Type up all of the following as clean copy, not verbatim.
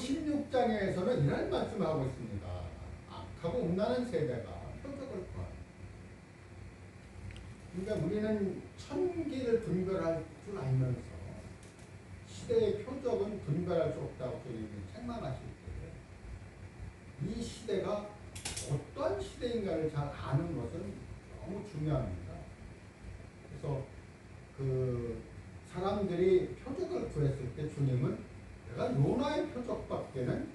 16장에서는 이런 말씀을 하고 있습니다. 악하고 음란한 세대가 표적을 구하라. 그러니까 우리는 천기를 분별할 줄 알면서 시대의 표적은 분별할 수 없다고 주님이 책망하실 때 이 시대가 어떤 시대인가를 잘 아는 것은 너무 중요합니다. 그래서 그 사람들이 표적을 구했을 때 주님은 내가 요나의 표적밖에는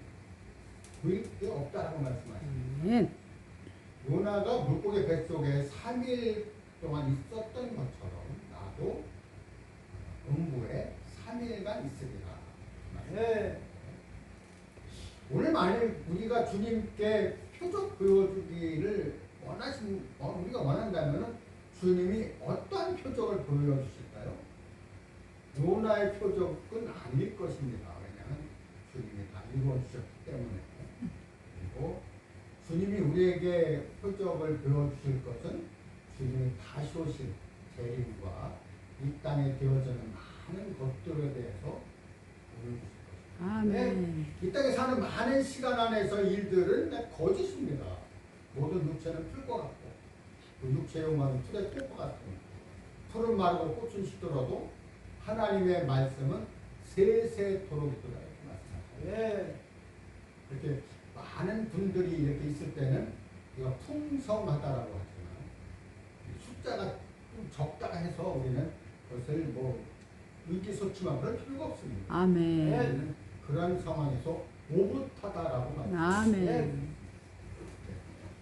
구할 게 없다라고 말씀하십니다. 요나가 물고기 뱃속에 3일 동안 있었던 것처럼 나도 음부에 3일간 있으리라. 네. 오늘 만일 우리가 주님께 표적 보여주기를 우리가 원한다면 주님이 어떠한 표적을 보여주실까요? 요나의 표적은 아닐 것입니다. 왜냐하면 주님이 다 이루어주셨기 때문에. 그리고 주님이 우리에게 표적을 보여주실 것은 주님이 다시 오실 재림과 이 땅에 되어지는 많은 것들에 대해서 보여주실 것입니다. 아멘. 이 땅에 사는 많은 시간 안에서 일들은 거짓입니다. 모든 육체는 풀과 같고 그 육체의 영광은 풀의 꽃과 같습니다. 풀은 마르고 꽃은 시들어도 하나님의 말씀은 세세토록 있도다 이렇게 말씀하셨어요. 이렇게 많은 분들이 이렇게 있을 때는 우리가 풍성하다라고 하지만 숫자가 좀 적다가 해서 우리는 그것을 뭐 의기소침한 그럴 필요가 없습니다. 아멘. 그런 상황에서 오붓하다라고 말합니다. 아멘.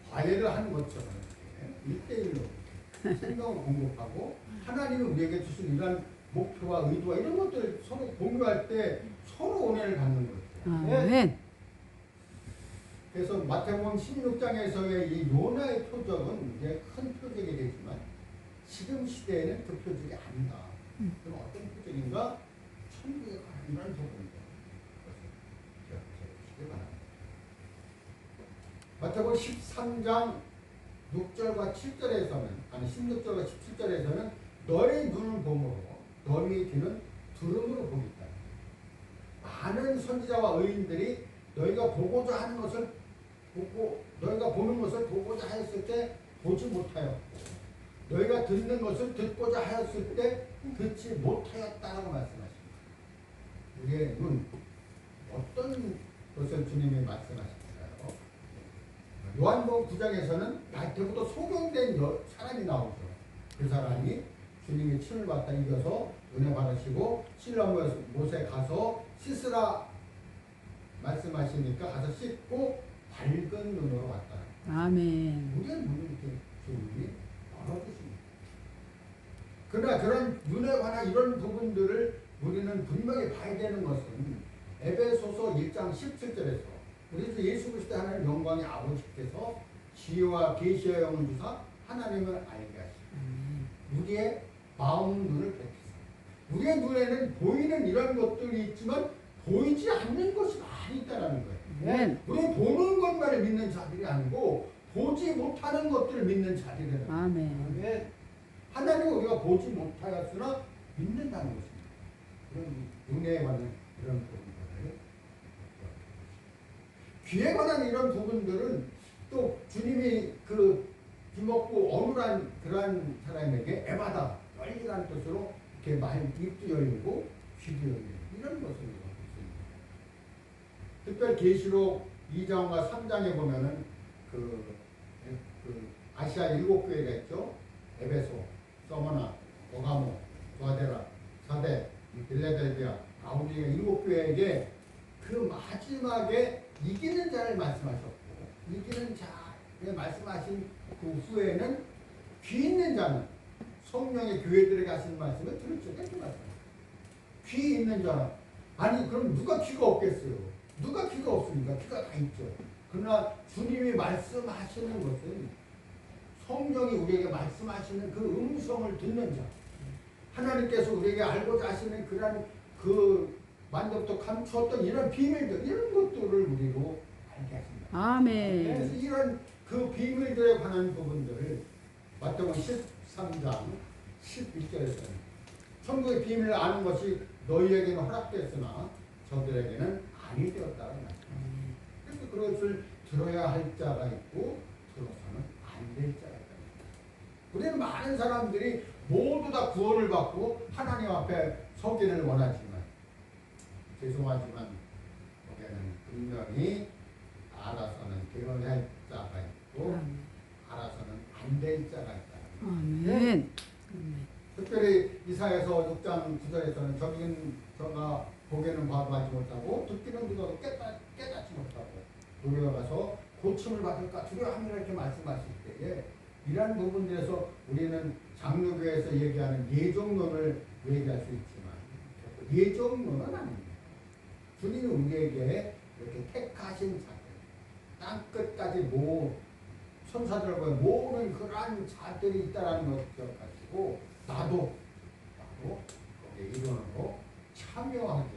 과외를 하는 것처럼 1대1로 생명을 공급하고 하나님이 우리에게 주신 이런 목표와 의도와 이런 것들을 서로 공유할 때 서로 은혜를 받는 거죠. 아멘. 그래서 마태복음 16장에서의 이 요나의 표적은 이제 큰 표적이 되지만 지금 시대에는 그 표적이 아니다. 그럼 어떤 표적인가? 천국에 관한 이런 부분입니다. 마태복음 13장 6절과 7절에서는 아니 16절과 17절에서는 너의 눈을 보므로 너의 귀는 들음으로 보겠다. 많은 선지자와 의인들이 너희가 보고자 하는 것을 보고 너희가 보는 것을 보고자 하였을 때 보지 못하였고 너희가 듣는 것을 듣고자 하였을 때 듣지 못하였다라고 말씀하십니다. 우리의 눈 어떤 것을 주님이 말씀하십니까요? 요한복음 9장에서는 나한테부터 소경된 사람이 나오죠. 그 사람이 주님이 침을 받다 이겨서 은혜 받으시고 실로못에 가서 씻으라 말씀하시니까 가서 씻고 밝은 눈으로 왔다. 아멘. 우리의 눈을 이렇게 주님이 열어주십니다. 그러나 그런 눈에 관한 이런 부분들을 우리는 분명히 봐야 되는 것은 에베소서 1장 17절에서 우리 주 예수 그리스도 하나님 영광의 아버지께서 지혜와 계시의 영을 주사 하나님을 알게 하시고 우리의 마음 눈을 밝히사 우리의 눈에는 보이는 이런 것들이 있지만 보이지 않는 것이 많이 있다는 거예요. 우리는 보는 것만을 믿는 자들이 아니고 보지 못하는 것들을 믿는 자들이라는 거예요. 아멘. 하나님은 우리가 보지 못하였으나 믿는다는 것입니다. 그런 눈에 관한 이런 부분들을 귀에 관한 이런 부분들은 또 주님이 그 귀먹고 어눌한 그러한 사람에게 에바다 열리라는 뜻으로 이렇게 입도 열리고 귀도 열리고 이런 것을 갖고 있습니다. 특별 계시록 2장과 3장에 보면은 그 아시아 7교회가 있죠. 에베소, 서머나, 버가모, 두아데라, 사데, 빌레델비아, 라오디게아 7교회에게 그 마지막에 이기는 자를 말씀하셨고 이기는 자를 말씀하신 그 후에는 귀 있는 자는 성령의 교회들에게 하시는 말씀을 들을 적에 그 말씀입니다. 귀 있는 자는 아니 그럼 누가 귀가 없겠어요? 누가 귀가 없습니까? 귀가 다 있죠. 그러나 주님이 말씀하시는 것은 성령이 우리에게 말씀하시는 그 음성을 듣는 자 하나님께서 우리에게 알고자 하시는 그런 그 만덕도 감추었던 이런 비밀들 이런 것들을 우리로 알게 하십니다. 아멘. 그래서 이런 그 비밀들에 관한 부분들을 마태복음 13장 11절에서는 천국의 비밀을 아는 것이 너희에게는 허락되었으나 저들에게는 아니 되었다고 그것을 들어야 할 자가 있고 들어서는 안 될 자가 있다. 우리는 많은 사람들이 모두 다 구원을 받고 하나님 앞에 서기를 원하지만 죄송하지만 거기에는 분명히 알아서는 되어야 할 자가 있고 알아서는 안 될 자가 있다. 아멘. 특별히 이사야서 6장 9절에서는 저가 보기는 봐도 하지 못하고 듣기는 들어도 깨닫지 못하고 노려가서 고침을 받을까 두려워함이라 이렇게 말씀하실 때에 이러한 부분들에서 우리는 장로교에서 얘기하는 예정론을 얘기할 수 있지만 예정론은 아닙니다. 주님이 우리에게 이렇게 택하신 자들 땅끝까지 천사들과 모으는 그러한 자들이 있다는 것을 기억하시고 나도 거기에 일원으로 참여하게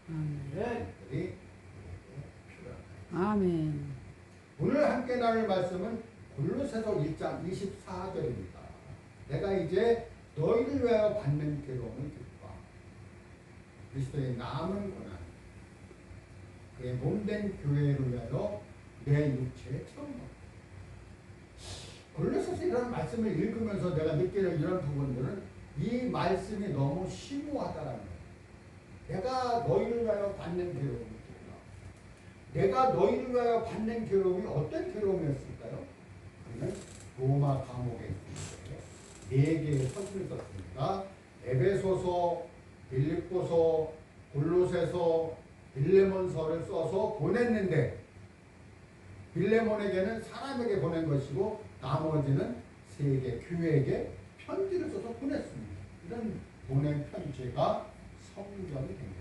아멘. 것들이 필요합니다. 아멘. 오늘 함께 나눌 말씀은 골로새서 1장 24절입니다. 내가 이제 너희를 위하여 받는 괴로움을 기뻐 그리스도의 남은 고난 그의 몸된 교회를 위하여 내 육체에 채운다. 골로새서 이런 말씀을 읽으면서 내가 느끼는 이런 부분들은 이 말씀이 너무 심오하다는 거예요. 내가 너희를 위하여 받는 괴로움이 있구나. 내가 너희를 위하여 받는 괴로움이 어떤 괴로움이었을까요? 그러면 로마 감옥에 있을 때 4개의 서신을 썼습니다. 에베소서, 빌립보서, 골로새서, 빌레몬서를 써서 보냈는데 빌레몬에게는 사람에게 보낸 것이고 나머지는 3개 교회에게 편지를 써서 보냈습니다. 이런 보낸 편지가 성경이 된 것입니다.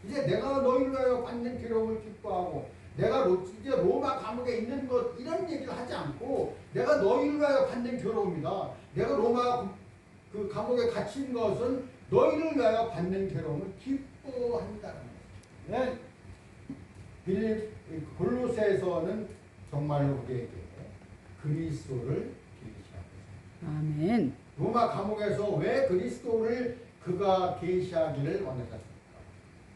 이제 내가 너희를 위하여 받는 괴로움을 기뻐하고 내가 이제 로마 감옥에 있는 것 이런 얘기를 하지 않고 내가 너희를 위하여 받는 괴로움이다. 내가 로마 그 감옥에 갇힌 것은 너희를 위하여 받는 괴로움을 기뻐한다는 것입니다. 골로새에서는 정말로 우리에게 그리스도를 계시하고 있습니다. 아멘. 로마 감옥에서 왜 그리스도를 그가 계시하기를 원하셨습니까?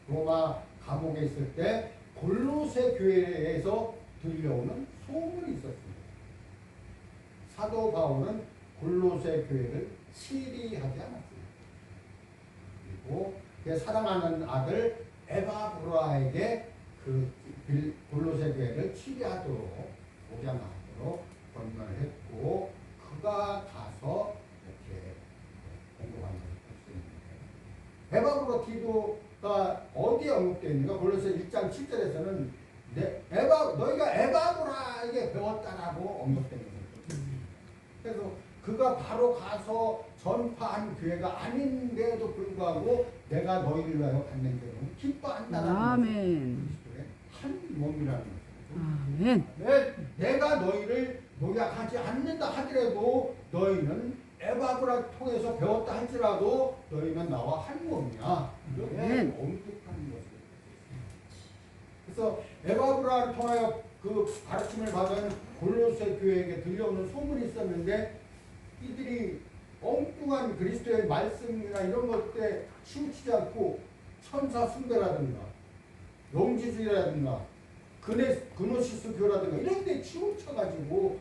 로마 감옥에 있을 때 골로새 교회에서 들려오는 소문이 있었습니다. 사도 바울은 골로새 교회를 치리하지 않았습니다. 그리고 그의 사랑하는 아들 에바브라에게 그 골로새 교회를 치리하도록 목양하도록 권면을 했고 그가 가서 이렇게 공급한 것을 볼 수 있는데 에바브라 기도가 어디에 언급되어 있는가? 골로새 1장 7절에서는 너희가 에바브라에게 배웠다라고 언급되어 있습니다. 그래서 그가 바로 가서 전파한 교회가 아닌데도 불구하고 내가 너희를 위하여 받는 괴로움을 기뻐한다는 아멘. 그리스도의 한 몸이라는 것입니다. 아멘. 내가 너희를 노약하지 않는다 하더라도 너희는 에바브라 통해서 배웠다 할지라도 너희는 나와 한 몸이야. 이렇게 언급하는 것입니다. 그래서 에바브라를 통하여 그 가르침을 받은 골로새 교회에게 들려오는 소문이 있었는데 이들이 엉뚱한 그리스도의 말씀이나 이런 것들에 치우치지 않고 천사 숭배라든가 영지주의라든가 그노시스 교라든가 이런 데 치우쳐가지고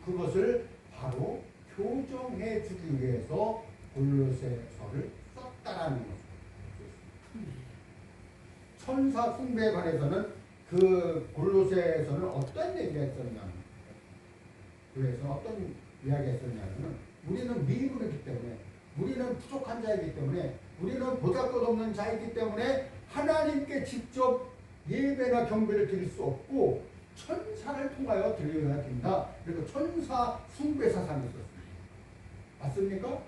그것을 바로 교정해 주기 위해서 골로새서를 썼다라는 것입니다. 천사 숭배에 관해서는 그 골로새에서는 어떤 얘기가 있었냐면 그래서 어떤 이야기가 있었냐면 우리는 미국이기 때문에 우리는 부족한 자이기 때문에 우리는 보잘것없는 자이기 때문에 하나님께 직접 예배나 경배를 드릴 수 없고 천사를 통하여 드려야 된다. 그리고 천사 숭배 사상이 있었습니다. 맞습니까?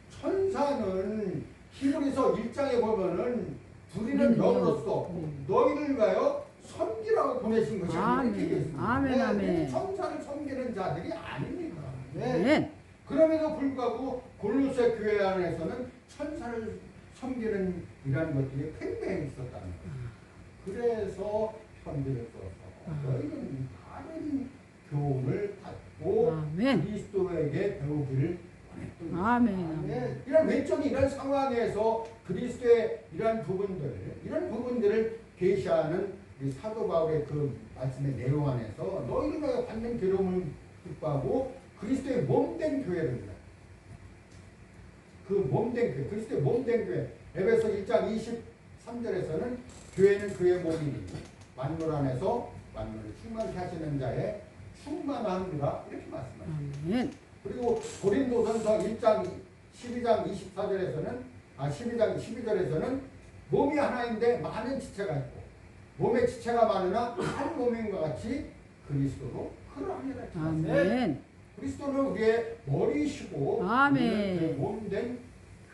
천사는 히브리서 1장에 보면은 우리는 영으로서 너희를 위하여 섬기라고 보내신 것이 이렇게 되어 있습니다. 아멘, 아멘. 천사를 섬기는 자들이 아닙니다. 네. 그럼에도 불구하고 골로새 교회 안에서는 천사를 섬기는 이런 것들이 팽배해 있었다는 거예요. 그래서 편지를 써서 너희는 다른 교훈을 갖고 그리스도에게 배우기를 원했던 아멘. 이런 외적인 이런 상황에서 그리스도의 이런 부분들을 계시하는 이 사도 바울의 그 말씀의 내용 안에서 너희가 받는 괴로움을 기뻐하고 그리스도의 몸된 교회를 이루라. 그 몸된 교회, 그리스도의 몸된 교회. 에베소 1장 23절에서는 교회는 그의 몸이니 만물 안에서 만물을 충만케 하시는 자의 충만함이라 이렇게 말씀하십니다. 아멘. 그리고 고린도전서 1장 12장 24절에서는 12절에서는 몸이 하나인데 많은 지체가 있고 몸의 지체가 많으나 한 몸인 것 같이 그리스도로 그러하니라. 아멘. 그리스도는 우리의 머리시고 아멘. 우리는 그 몸된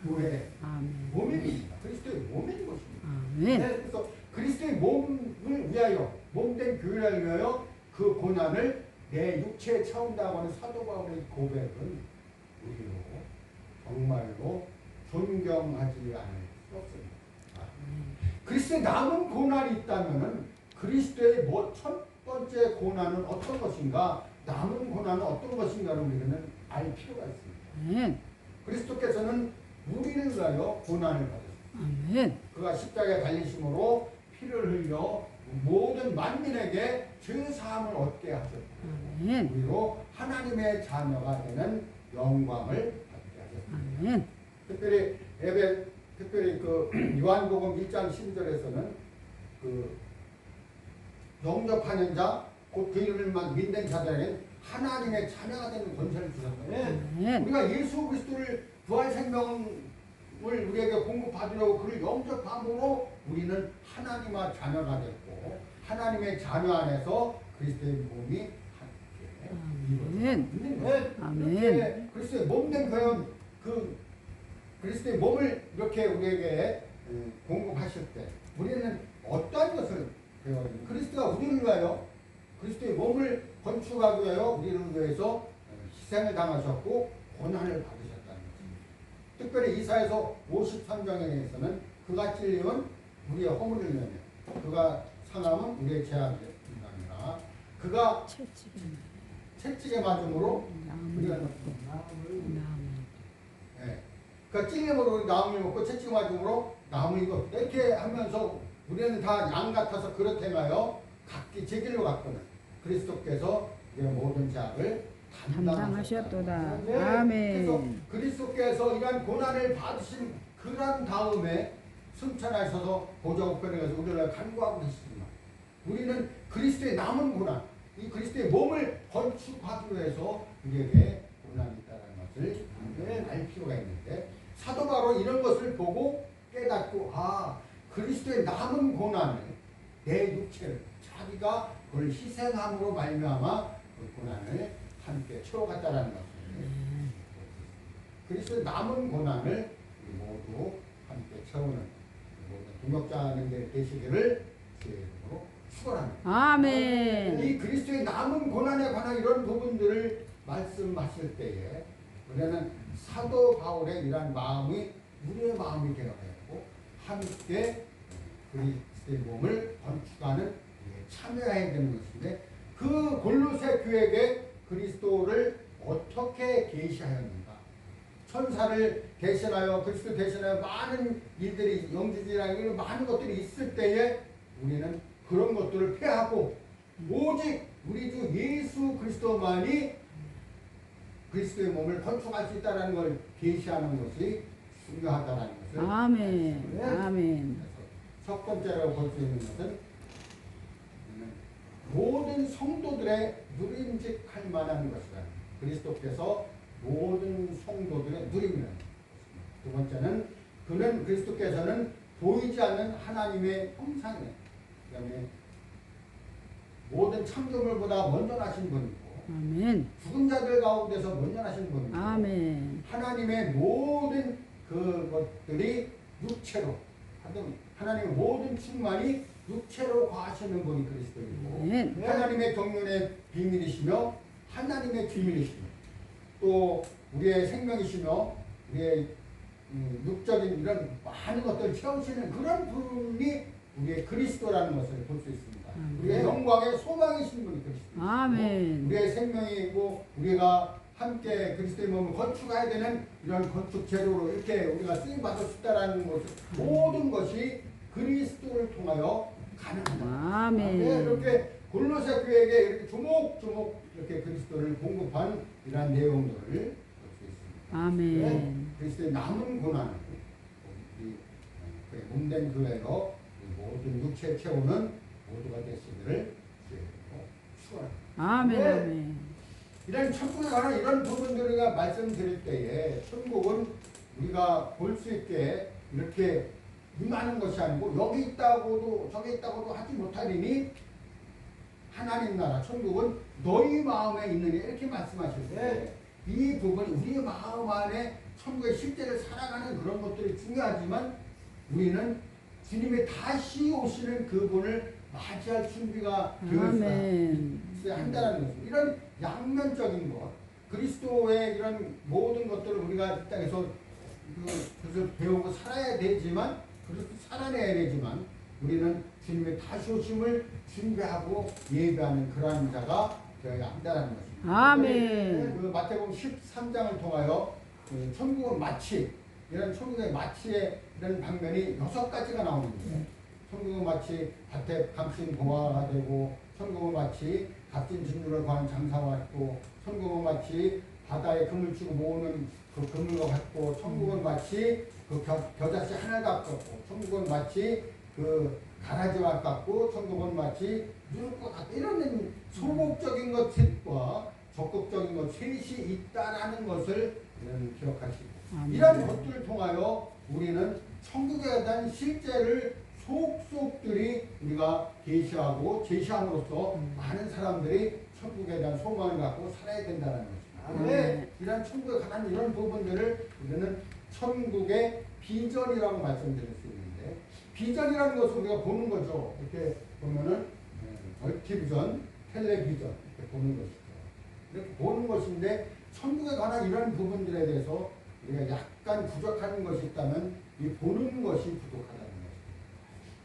교회 아멘. 몸입니다. 그리스도의 몸인 것입니다. 아멘. 그래서 그리스도의 몸을 위하여 몸된 교회를 위하여 그 고난을 내 육체에 채운다고 하는 사도 바울의 고백은 우리로 정말로 존경하지 않을 수 없습니다. 그리스도의 남은 고난이 있다면 그리스도의 첫 번째 고난은 어떤 것인가, 남은 고난은 어떤 것인가를 우리는 알 필요가 있습니다. 아멘. 그리스도께서는 우리를 위하여 고난을 받으셨습니다. 아멘. 그가 십자가에 달리심으로 피를 흘려 모든 만민에게 죄사함을 얻게 하셨고 아멘. 우리로 하나님의 자녀가 되는 영광을 받게 하셨습니다. 아멘. 특별히 그 요한복음 1장 12절에서는 그 영접하는 자, 곧 그 이름만 믿는 자들에게 하나님의 자녀가 되는 권세를 주셨어요. 아멘. 우리가 예수 그리스도를 부활 생명을 우리에게 공급받으려고 그를 영접함으로 우리는 하나님의 자녀가 됐고 하나님의 자녀 안에서 그리스도의 몸이 함께 이루어지는 거예요. 아멘. 그리스도의 몸된 그 그리스도의 몸을 이렇게 우리에게 공급하실 때 우리는 어떠한 것을 배워야 됩니까? 그리스도가 우리를 위하여 그리스도의 몸을 건축하기 위하여 우리를 위해서 희생을 당하셨고 고난을 받으셨다는 것입니다. 특별히 이사야서 53장에서는 그가 찔림은 우리의 허물을 위하여 그가 상함은 우리의 죄악을 위하여 그가 채찍에 맞음으로 우리가 그러니까 찔림으로 나음을 먹고 채찍 맞음으로 나음을 입었다. 이렇게 하면서 우리는 다 양 같아서 그렇다나요? 각기 제 길로 갔거든. 그리스도께서 우리의 모든 죄악을 담당하셨도다. 그래서 아멘. 그리스도께서 이러한 고난을 받으신 그런 다음에 승천하셔서 보좌 우편에 가서 우리를 간구하고 계시지만 우리는 그리스도의 남은 고난, 이 그리스도의 몸을 건축하기 위해서 우리에게 고난이 있다는 것을 알 필요가 있는데 사도 바로 이런 것을 보고 깨닫고 그리스도의 남은 고난을 내 육체를 자기가 그걸 희생함으로 말미암아 그 고난을 함께 채워갔다라는 것을 그리스도의 남은 고난을 모두 함께 채우는 모든 동역자님들 되시기를 주의 이름으로 축원합니다. 아멘. 이 그리스도의 남은 고난에 관한 이런 부분들을 말씀하실 때에 우리는 사도 바울의 이러한 마음이 우리의 마음이 되어야 되고 함께 그리스도의 몸을 건축하는 참여해야 되는 것인데 그 골로새 교회에게 그리스도를 어떻게 계시하였는가? 천사를 대신하여 그리스도 대신하여 많은 일들이 영지지라는 많은 것들이 있을 때에 우리는 그런 것들을 폐하고 오직 우리 주 예수 그리스도만이 그리스도의 몸을 건축할 수 있다는 걸 계시하는 것이 중요하다는 것을 아멘. 아멘. 첫 번째로 볼 수 있는 것은 모든 성도들의 누림직할 만한 것이다. 그리스도께서 모든 성도들의 누림이라는 것입니다. 두 번째는 그리스도께서는 보이지 않는 하나님의 형상이에요. 그다음에 모든 창조물보다 먼저 나신 분이고 아멘. 죽은 자들 가운데서 먼저 나신 분이고 아멘. 하나님의 모든 그것들이 육체로 하나님의 모든 충만이 육체로 거하시는 분이 그리스도이고 아멘. 하나님의 경륜의 비밀이시며 하나님의 비밀이시며 또 우리의 생명이시며 우리의 육적인 이런 많은 것들을 채우시는 그런 분이 우리의 그리스도라는 것을 볼 수 있습니다. 우리의 영광의 소망이신 분이 그리스도. 아멘. 우리의 생명이고 우리가 함께 그리스도의 몸을 건축해야 되는 이런 건축 재료로 이렇게 우리가 쓰임 받을 수 있다라는 것을 모든 것이 그리스도를 통하여 가능하다. 아멘. 이렇게 골로새 교회에게 이렇게 조목조목 이렇게 그리스도를 공급한 이러한 내용들을 볼 수 있습니다. 아멘. 그리스도의 남은 고난을 우리 몸된 교회로 모든 육체 채우는 모두가 되시기를 축원합니다. 아멘. 네. 아멘. 이런 천국에 관한 이런 부분들을 우리가 말씀드릴 때에 천국은 우리가 볼 수 있게 이렇게 임하는 것이 아니고 여기 있다고도 저기 있다고도 하지 못하리니 하나님 나라 천국은 너희 마음에 있느니 이렇게 말씀하셨는데 이 부분이 우리의 마음 안에 천국의 실제를 살아가는 그런 것들이 중요하지만 우리는 주님이 다시 오시는 그분을 맞이할 준비가 되어야 한다는 것입니다. 이런 양면적인 것, 그리스도의 이런 모든 것들을 우리가 이 땅에서 그것을 배우고 살아야 되지만, 그렇게 살아내야 되지만, 우리는 주님의 다시 오심을 준비하고 예배하는 그러한 자가 되어야 한다는 것입니다. 아멘. 그 마태복음 13장을 통하여 천국은 마치, 이런 천국의 마치의 이런 방면이 6가지가 나오는데, 천국은 마치 밭에 감춘 보화가 되고, 천국은 마치 값진 진주를 구하는 장사와 같고, 천국은 마치 바다에 금을 주고 모으는 그 그물과 같고, 천국은 마치 그 겨자씨 하나 같고, 천국은 마치 그 가라지와 같고, 천국은 마치 누룩과 같고, 이런 소목적인 것과 적극적인 것 셋이 있다라는 것을 기억하시고, 이런 것들을 통하여 우리는 천국에 대한 실제를 속속들이 우리가 계시하고 제시함으로써 많은 사람들이 천국에 대한 소망을 갖고 살아야 된다는 것입니다. 네. 이런 천국에 관한 이런 부분들을 우리는 천국의 비전이라고 말씀드릴 수 있는데, 비전이라는 것을 우리가 보는 거죠. 이렇게 보면은 멀티비전, 텔레비전 이렇게 보는 것이죠. 이렇게 보는 것인데, 천국에 관한 이런 부분들에 대해서 우리가 약간 부족한 것이 있다면 이 보는 것이 부족하다는 것입니다.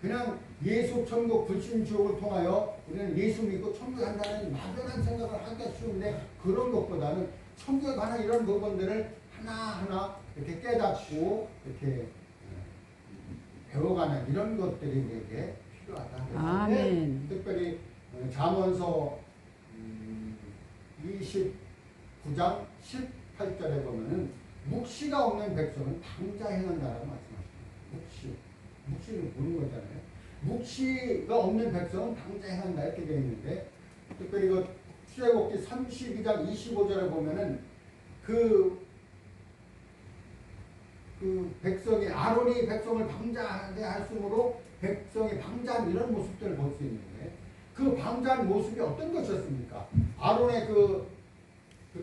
그냥 예수, 천국, 불신, 지옥을 통하여 우리는 예수 믿고 천국에 간다는 막연한 생각을 하기가 쉬운데, 그런 것보다는 천국에 관한 이런 부분들을 하나하나 이렇게 깨닫고 이렇게 배워가는 이런 것들이 우리에게 필요하다. 아멘. 특별히 잠언서 29장 18절에 보면은 묵시가 없는 백성은 방자 행한다라고 말씀하십니다. 묵시를 보는 거잖아요. 묵시가 없는 백성은 방자 행한다 이렇게 되어 있는데, 특별히 그 출애굽기 32장 25절에 보면은 그 백성이, 아론이 백성을 방자하게 하심으로 백성이 방자한 이런 모습들을 볼 수 있는데, 그 방자한 모습이 어떤 것이었습니까? 아론의 그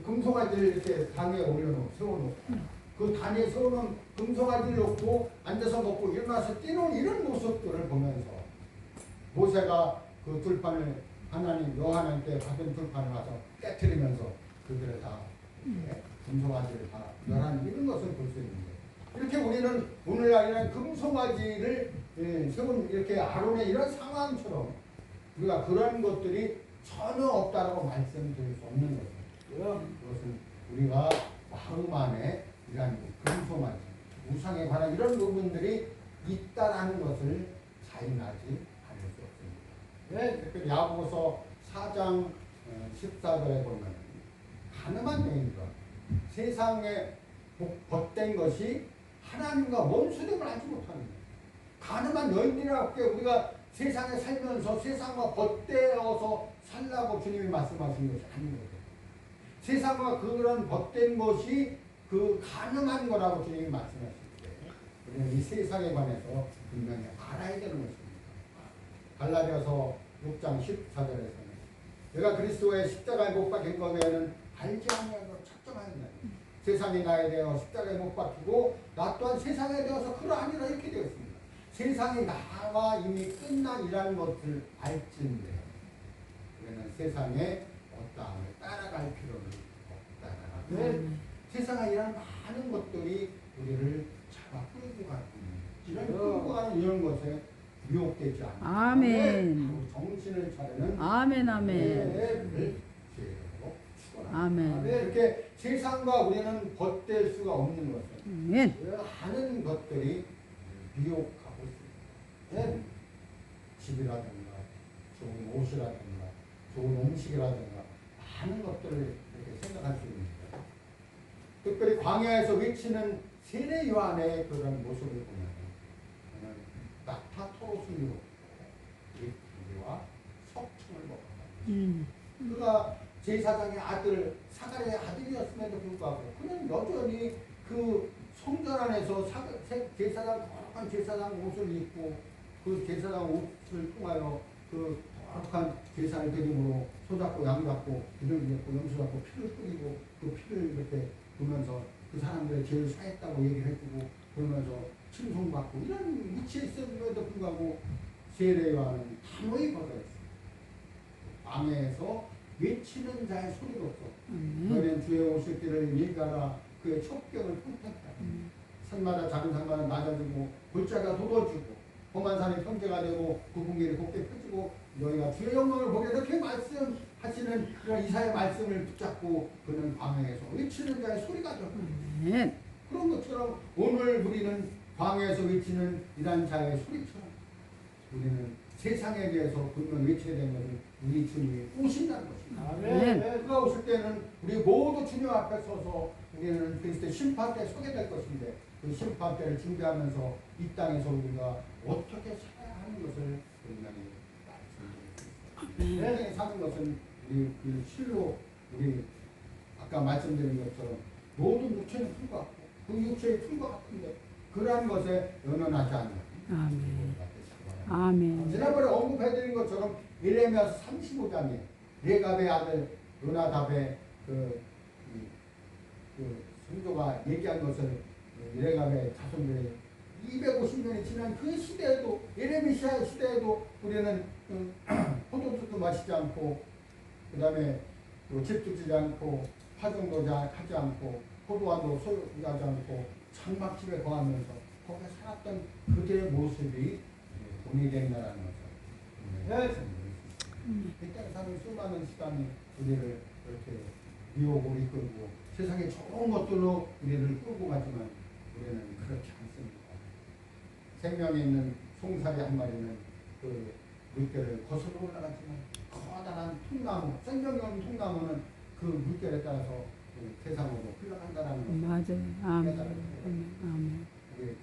금송아지를 이렇게 단위에 세워놓고, 그 단위에 세워놓은 금송아지를 놓고 앉아서 먹고 일어나서 뛰는 이런 모습들을 보면서, 모세가 그 들판을 하나님 여호와한테 받은 들판을 와서 깨트리면서 그들을 다 금송아지를 다 멸하는 이런 것을 볼 수 있는데, 이렇게 우리는 오늘날 이런 금송아지를 세운 이렇게 아론의 이런 상황처럼 우리가 그런 것들이 전혀 없다라고 말씀드릴 수 없는 것입니다. 그것은 우리가 마음 안에 이러한 금송아지, 우상에 관한 이런 부분들이 있다라는 것을 자인하지 않을 수 없습니다. 네, 특별히 야고보서 4장 14절에 보면 가늠한 여인과 세상에 벗된 것이 하나님과 원수됨을 알지 못하는 거예요. 가늠한 여인이라고 우리가 세상에 살면서 세상과 벗되어서 살라고 주님이 말씀하신 것이 아닌 거예요. 세상과 그런 벗된 것이 그 가능한 거라고 주님이 말씀하실 때, 우리는 이 세상에 관해서 분명히 알아야 되는 것입니다. 갈라디아서 6장 14절에서는 내가 그리스도의 십자가에 못 박힌 것 외에는 알지 아니하고 작정하였나니 세상이 나에 대하여 십자가에 못 박히고 나 또한 세상에 대해서 그러하니라 이렇게 되어 있습니다. 세상이 나와 이미 끝난이라는 것을 알지인데 우리는 세상에 어떠함을 따라갈 필요는 없다라는 세상에 이런 많은 것들이 우리를 잡아 끌고 가는 이런 끌고 가는 이런 것에 유혹되지 않는 아멘. 정신을 차리는 아멘. 아멘. 아멘. 이렇게 세상과 우리는 벗될 수가 없는 것은 아멘. 많은 것들이 미혹하고 있습니다. 집이라든가 좋은 옷이라든가 좋은 음식이라든가 많은 것들을 이렇게 생각할 수 있는 거예요. 특별히 광야에서 외치는 세례 요한의 그런 모습을 보면 낙타 토로스로 우리와 석청을 먹었다. 그가 제사장의 아들 사가랴의 아들이었음에도 불구하고 그는 여전히 그 성전 안에서 제사장 거룩한 제사장 옷을 입고 그 제사장 옷을 통하여 그 거룩한 제사를 드림으로 소잡고 양잡고 기름을 붓고 염소 잡고 피를 뿌리고 그 피를 이렇게 보면서 그 사람들의 죄를 사했다고 얘기를 해주고 그러면서 칭송받고 이런 위치에 있음에도 불구하고 세례 요한은 단호히 거절했습니다. 방에서 외치는 자의 소리로서 너희는 주의 오실 길을 일가라 그의 첩경을 선택하라. 산마다 작은 산마다 낮아지고 골짜기가 돋워지고 험한 산이 평지가 되고 굽은 길이 곱게 펴지고 너희가 주의 영광을 보게 이렇게 말씀하시는 그런 이사의 말씀을 붙잡고 그는 광야에서 외치는 자의 소리가 되었다. 그런 것처럼 오늘 우리는 광야에서 외치는 이런 자의 소리처럼 우리는 세상에 대해서 분명 외쳐야 되는 것은 우리 주님이 오신다는 것입니다. 아멘. 그가 오실 때는 우리 모두 주님 앞에 서서 우리는 그리스도의 심판대에 서게 될 것인데 그 심판대를 준비하면서 이 땅에서 우리가 어떻게 살아야 하는 것을 분명히 말씀드리겠습니다. 세상에 사는 것은 우리 그 실로 우리 아까 말씀드린 것처럼 모든 육체는 풀과 같고 그 육체의 풀과 같은데 그러한 것에 연연하지 않는 아멘. 아멘. 지난번에 언급해드린 것처럼 예레미야서 35장에 레갑의 아들 요나답의 그 성도가 얘기한 것을 레갑의 자손들이 250년이 지난 그 시대에도 예레미야 시대에도 우리는 포도주도 마시지 않고 그 다음에 집도 지지 않고 화종도 하지 않고 포도원도 소유하지 않고 장막집에 거하면서 거기에 살았던 그들의 모습이 공유된다는 거죠. 이 땅에 사는 수많은 시간이 우리를 이렇게 유혹을 이끌고 세상에 좋은 것들로 우리를 끌고 가지만 우리는 그렇지 않습니다. 생명에 있는 송사리 한 마리는 그 물결을 거슬러 올라가지만 커다란 통나무, 생명이 없는 통나무는 그 물결에 따라서 세상으로 흘러간다는 것을 맞아요. 아멘. 깨달아요. 아멘. 우리에게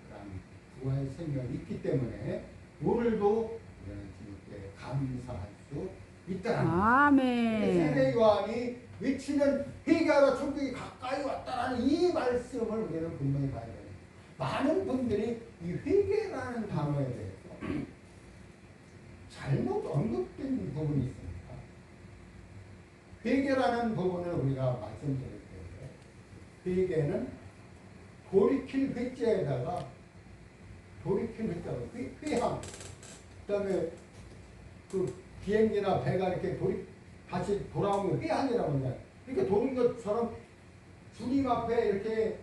그런 구원의 생명이 있기 때문에 오늘도 우리는 주님께 감사할 수 있다는 아멘. 세례 요한이 외치는 회개하라 천국이 가까이 왔다라는 이 말씀을 우리는 분명히 봐야 돼요. 많은 분들이 이 회개라는 단어에 대해서 잘못 언급된 부분이 있습니다. 회개라는 부분을 우리가 말씀드릴 때 회개는 돌이킬 회자에다가 돌이킬 회자가 회항 그 다음에 그 비행기나 배가 이렇게 다시 돌아오는 회항이라고 합니다. 이렇게 도는 것처럼 주님 앞에 이렇게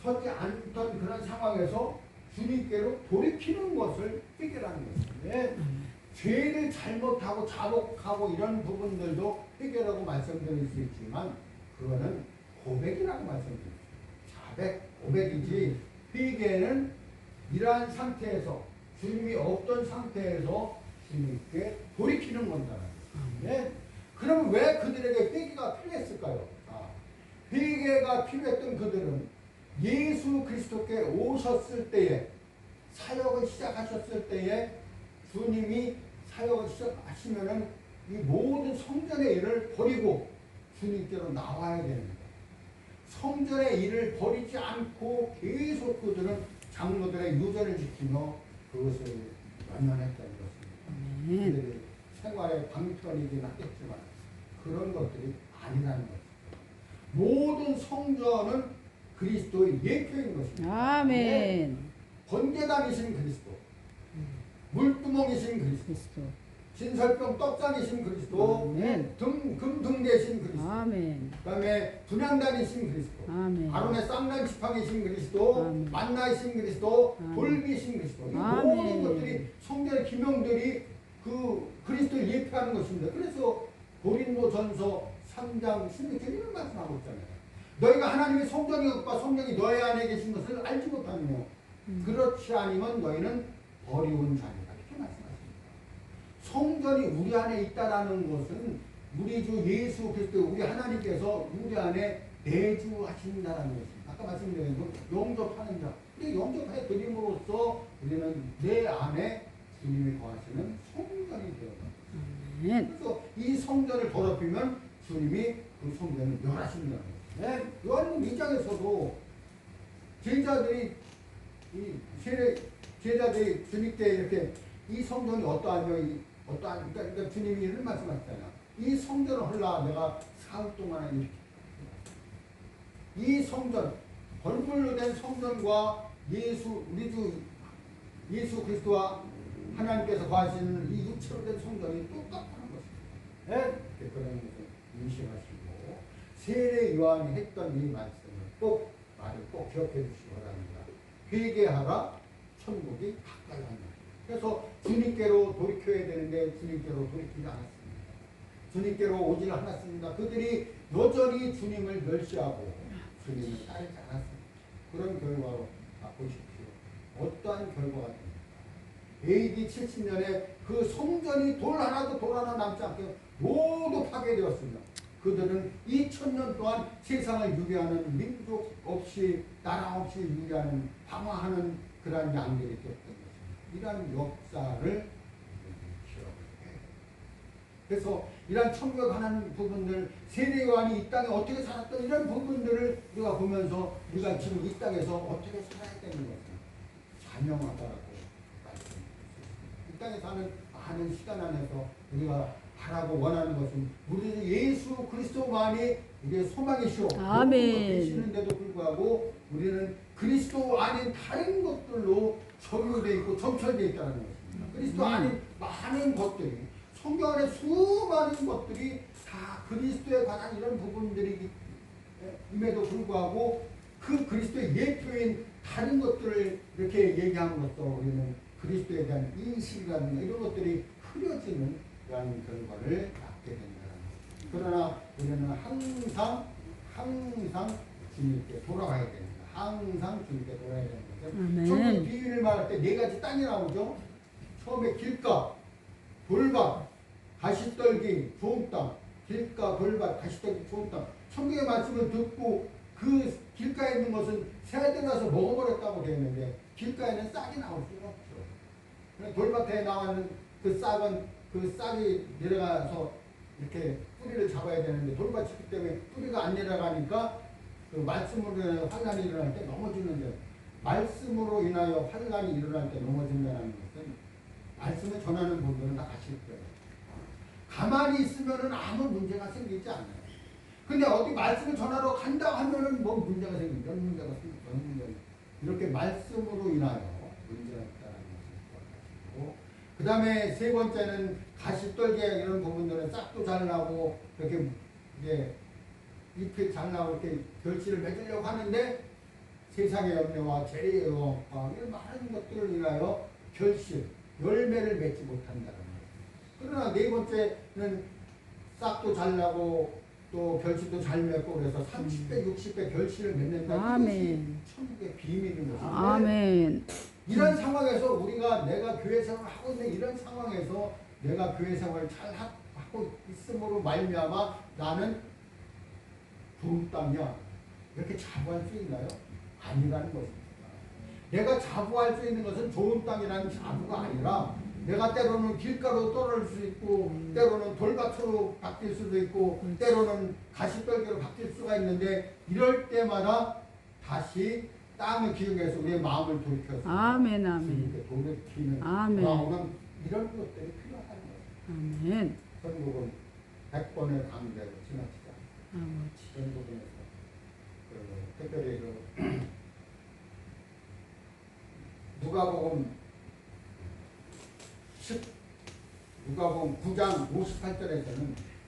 서지 않던 그런 상황에서 주님께로 돌이키는 것을 회개라는 것입니다. 죄를 잘못하고 자복하고 이런 부분들도 회개라고 말씀드릴 수 있지만 그거는 고백이라고 말씀드립니다. 자백, 고백이지 회개는 이러한 상태에서 주님이 없던 상태에서 주님께 돌이키는 건다는 거예요. 그럼 왜 그들에게 회개가 필요했을까요? 회개가 필요했던 그들은 예수 그리스도께 오셨을 때에 사역을 시작하셨을 때에 주님이 사역을 시작하시면은 이 모든 성전의 일을 버리고 주님께로 나와야 됩니다. 성전의 일을 버리지 않고 계속 그들은 장로들의 유전을 지키며 그것을 연연했다는 것입니다. 그들이 생활의 방편이긴 하겠지만 그런 것들이 아니라는 것입니다. 모든 성전은 그리스도의 예표인 것입니다. 아멘. 번제단이신 그리스도, 물두멍이신 그리스도, 진설병 떡상이신 그리스도, 금등대신 그리스도, 아멘. 그 다음에 분향단이신 그리스도, 아멘. 아론의 쌍난 지팡이신 그리스도, 아멘. 만나이신 그리스도, 아멘. 돌비신 그리스도. 이 아멘. 모든 것들이 성전의 기명들이 그 그리스도를 예표하는 것입니다. 그래서 고린도전서 3장 16절 이런 말씀하고 있잖아요. 너희가 하나님의 성전과 성령이 너희 안에 계신 것을 알지 못하며 그렇지 아니면 너희는 버리운 자니라 이렇게 말씀하십니다. 성전이 우리 안에 있다라는 것은 우리 주 예수 그리스도 우리 하나님께서 우리 안에 내주하신다라는 것입니다. 아까 말씀드린 거 영접하는 자. 우리 영접해 드림으로써 우리는 내 안에 주님이 거하시는 성전이 되어갑니다. 그래서 이 성전을 더럽히면 주님이 그 성전을 멸하신다는 거예요. 네, 요한복음 2장에서도 제자들이 제자들이 주님께 이렇게 이 성전이 어떠하며 그러니까 주님이 이런 말씀하셨잖아요. 이 성전을 헐라 내가 사흘 동안에 이렇게 이 성전 벌물로 된 성전과 우리 주 예수 그리스도와 하나님께서 거하시는 이 육체로 된 성전이 똑같다는 것입니다. 네? 그런 것을 인식하시고 세례 요한이 했던 이 말씀을 말을 꼭 기억해 주시기 바랍니다. 회개하라 천국이 가까이 왔다. 그래서 주님께로 돌이켜야 되는데 주님께로 돌이키지 않았습니다. 주님께로 오지 않았습니다. 그들이 여전히 주님을 멸시하고 주님을 따르지 않았습니다. 그런 결과로 보십시오. 어떠한 결과가 됩니까? AD 70년에 그 성전이 돌 하나 남지 않게 모두 파괴되었습니다. 그들은 2000년 동안 세상을 유배하는 민족 없이 나라 없이 유배하는 방황하는 그러한 양들이 되었던 것입니다. 이러한 역사를 기억해야 돼요. 그래서 이러한 천국에 관한 부분들 세례 요한이 이 땅에 어떻게 살았던 이런 부분들을 우리가 보면서 우리가 지금 이 땅에서 어떻게 살아야 되는 것을 자명하다라고 이 땅에 사는 많은 시간 안에서 우리가 바라고 원하는 것은 우리 예수 그리스도만이 우리의 소망이시오. 아멘. 되시는데도 불구하고 우리는 그리스도 아닌 다른 것들로 점유되어 있고 점철되어 있다는 것입니다. 그리스도 아닌 많은 것들이 성경 안에 수많은 것들이 다 그리스도에 관한 이런 부분들이 임에도 불구하고 그 그리스도의 예표인 다른 것들을 이렇게 얘기함으로써 우리는 그리스도에 대한 인식이라든가 이런 것들이 흐려지는 그런 결과를 낳게 된다. 그러나 우리는 항상 주님께 돌아가야 됩니다. 항상 주님께 돌아가야 되는 것은 처음에 비유를 말할 때 네 가지 땅이 나오죠. 처음에 길가, 돌밭, 가시떨기, 좋은 땅. 길가, 돌밭, 가시떨기, 좋은 땅. 성경의 말씀을 듣고 그 길가에 있는 것은 새들 나서 먹어버렸다고 되어 있는데 길가에는 싹이 나올 수가 없죠. 돌밭에 나와는 그 싹이 내려가서 이렇게 뿌리를 잡아야 되는데 돌밭이 있기 때문에 뿌리가 안 내려가니까 그 말씀으로 인하여 환란이 일어날 때 넘어지는데 말씀으로 인하여 환란이 일어날 때 넘어진다는 것은 말씀을 전하는 분들은 다 아실 거예요. 가만히 있으면은 아무 문제가 생기지 않아요. 근데 어디 말씀을 전하러 간다 하면은 뭐 문제가 생기죠. 이런 문제가 생기죠. 이런 문제가 이렇게 말씀으로 인하여 문제가 있다는 것을 기억하시고 그 다음에 세 번째는 가시떨기 이런 부분들은 싹도 잘 나고 이렇게 이제 잎이 잘 나고 이렇게 결실을 맺으려고 하는데 세상의 염려와 재해의 영과 이런 많은 것들을 인하여 결실, 열매를 맺지 못한다는 거예요. 그러나 네 번째는 싹도 잘 나고 또 결실도 잘 맺고 그래서 30배, 60배 결실을 맺는다. 이것이 천국의 비밀인 것입니다. 아멘. 이런 상황에서 우리가 내가 교회 생활을 하고 있는 이런 상황에서 내가 교회 생활을 잘 하고 있음으로 말미암아 나는 좋은 땅이야 이렇게 자부할 수 있나요? 아니라는 것입니다. 내가 자부할 수 있는 것은 좋은 땅이라는 자부가 아니라 내가 때로는 길가로 떨어질 수 있고 때로는 돌밭으로 바뀔 수도 있고 때로는 가시떨기로 바뀔 수가 있는데 이럴 때마다 다시 땅을 기억해서 우리의 마음을 돌이켜서 아멘, 아멘. 주님께 돌이키는 아멘. 마음은 이런 것들이 필요하다는 거예요. 아멘. 전국은 100번의 강대로 지나치지 않습니다. 아버지. 그런 부분에서 특별히 누가복음 9장 58절에서는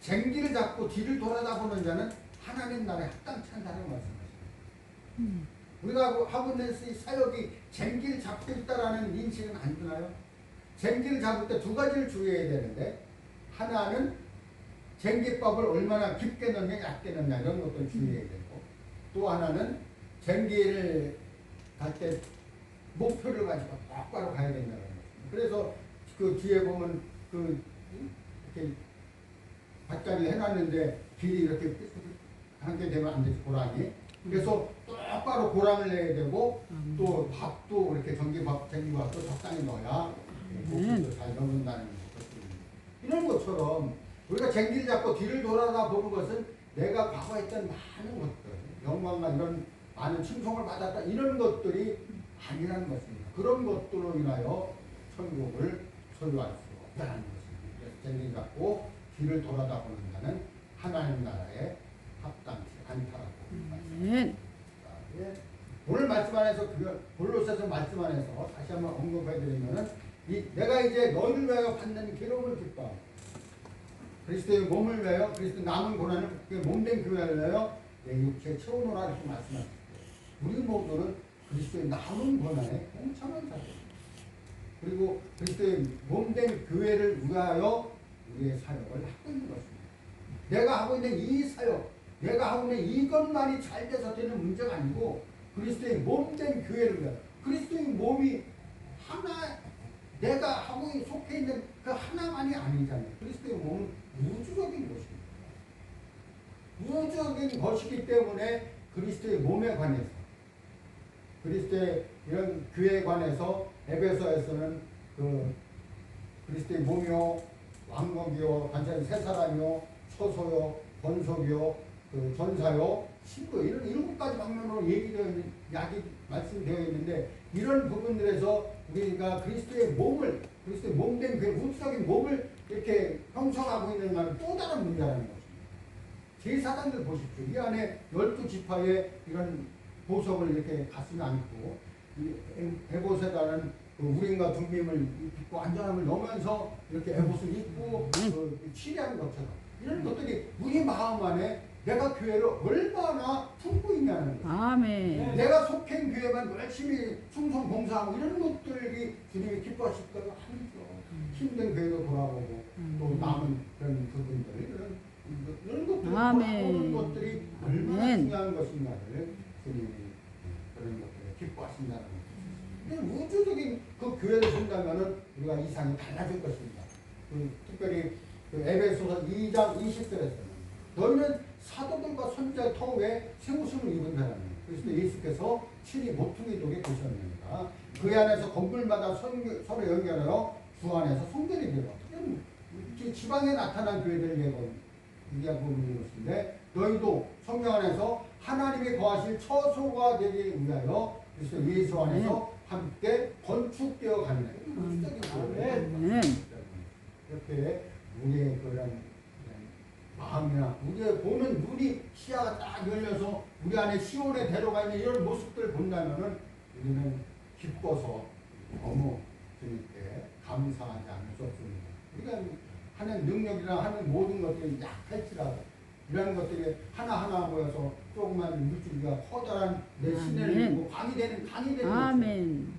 쟁기를 잡고 뒤를 돌아다보는 자는 하나님 나라에 합당치 않다는 말씀하십니다. 우리가 하고 있는 사역이 쟁기를 잡고 있다라는 인식은 안 드나요? 쟁기를 잡을 때 두 가지를 주의해야 되는데 하나는 쟁기법을 얼마나 깊게 넣냐 얕게 넣냐 이런 것들 주의해야 되고 또 하나는 쟁기를 갈 때 목표를 가지고 똑바로 가야 된다는 거예요. 그래서 그 뒤에 보면 그 이렇게 밭까지 해놨는데 길이 이렇게 하게 되면 안 되지, 고랑이. 그래서 똑바로 고랑을 내야 되고 또 밥도 그렇게 전기밥도 적당히 넣어야 고기도 잘 넣는다는 것입니다. 이런 것처럼 우리가 쟁기를 잡고 뒤를 돌아다 보는 것은 내가 과거에 했던 많은 것들, 영광과 이런 많은 칭송을 받았다 이런 것들이 아니라는 것입니다. 그런 것들로 인하여 천국을 소유할 수 없다는 것입니다. 그래서 쟁기를 잡고 뒤를 돌아다 보는 자는 하나님 나라에 합당치 않다라고 말씀합니다. 오늘 말씀 안에서 골로새서 말씀 안에서 다시 한번 언급해드리면은 내가 이제 너희를 위하여 받는 기름을 기뻐하고 그리스도의 몸을 위하여 그리스도 남은 고난을 몸된 교회를 위하여 내 육체에 채우노라 이렇게 말씀하셨어요. 우리 모두는 그리스도의 남은 고난에 동참한 자들입니다. 그리고 그리스도의 몸된 교회를 위하여 우리의 사역을 하고 있는 것입니다. 내가 하고 있는 이 사역, 내가 하고 있는 이것만이 잘 돼서 되는 문제가 아니고 그리스도의 몸된 교회를 위하여 그리스도의 몸이 하나, 내가 하고 속해 있는 그 하나만이 아니잖아요. 그리스도의 몸은 우주적인 것입니다. 우주적인 것이기 때문에 그리스도의 몸에 관해서 그리스도의 이런 교회에 관해서 에베소에서는 그 그리스도의 몸이요 왕국이요 관찰 세 사람이요 처소요 권속이요 그 전사요 신부 이런 7가지 방면으로 얘기되어 있는 말씀되어 있는데 이런 부분들에서 우리가 그리스도의 몸된 그 우주적인 몸을 이렇게 형성하고 있는 것은 또 다른 문제라는 것입니다. 제사장들 보십시오. 이 안에 12지파의 이런 보석을 이렇게 가슴에 안고 에봇에다는 그 우림과 둠밈을 입고 안전함을 넣으면서 이렇게 에봇을 입고 치리하는 것처럼 이런 것들이 우리 마음 안에 내가 교회를 얼마나 품고 있냐는 거예요. 아멘. 내가 속한 교회만 열심히 충성 봉사하고 이런 것들이 주님이 기뻐하실 거가 아니죠. 힘든 교회도 돌아보고 또 남은 그런 부분들 이런 것들을 돌아보는 것들이 얼마나 중요한 것인가를 주님이 그런 것들을 기뻐하신다는 거죠. 우주적인 그 교회를 본다면은 우리가 이상이 달라질 것입니다. 특별히 에베소서 2장 20절에서는 너희는 사도들과 선지자의 터에 세우심을 입은 사람이에요. 그래서 예수께서 친히 모퉁이 독에 계셨습니다. 그 안에서 건물마다 서로 연결하여 주 안에서 성전이 되고 지방에 나타난 교회들을 얘기하고 있는 것인데 너희도 성령 안에서 하나님이 거하실 처소가 되기 위하여 그래서 예수 안에서 함께 건축되어 가는 이렇게 우리의 그런 마음이나 우리의 보는 눈이 시야가 딱 열려서 우리 안에 시온에 데려가 있는 이런 모습들을 본다면은 우리는 기뻐서 너무 주님께 감사하지 않을 수 없습니다. 우리가 하는 능력이나 하는 모든 것들이 약할지라도 이런 것들이 하나하나 모여서 조그만 물줄기가 커다란 내 신을 이루고 강이 되는 아멘.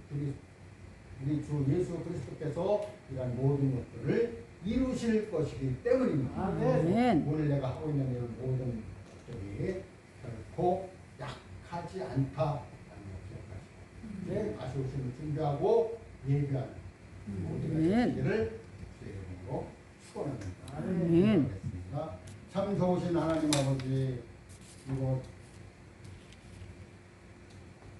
우리 주 예수 그리스도께서 이런 모든 것들을 이루실 것이기 때문입니다. 아멘. 오늘 내가 하고 있는 이런 모든 것들이 결코 약하지 않다라는 걸 기억하시고 다시 오심을 준비하고 예비하는 모든 것들을 주의 이름으로 축원합니다. 아멘. 참 좋으신 하나님 아버지 이곳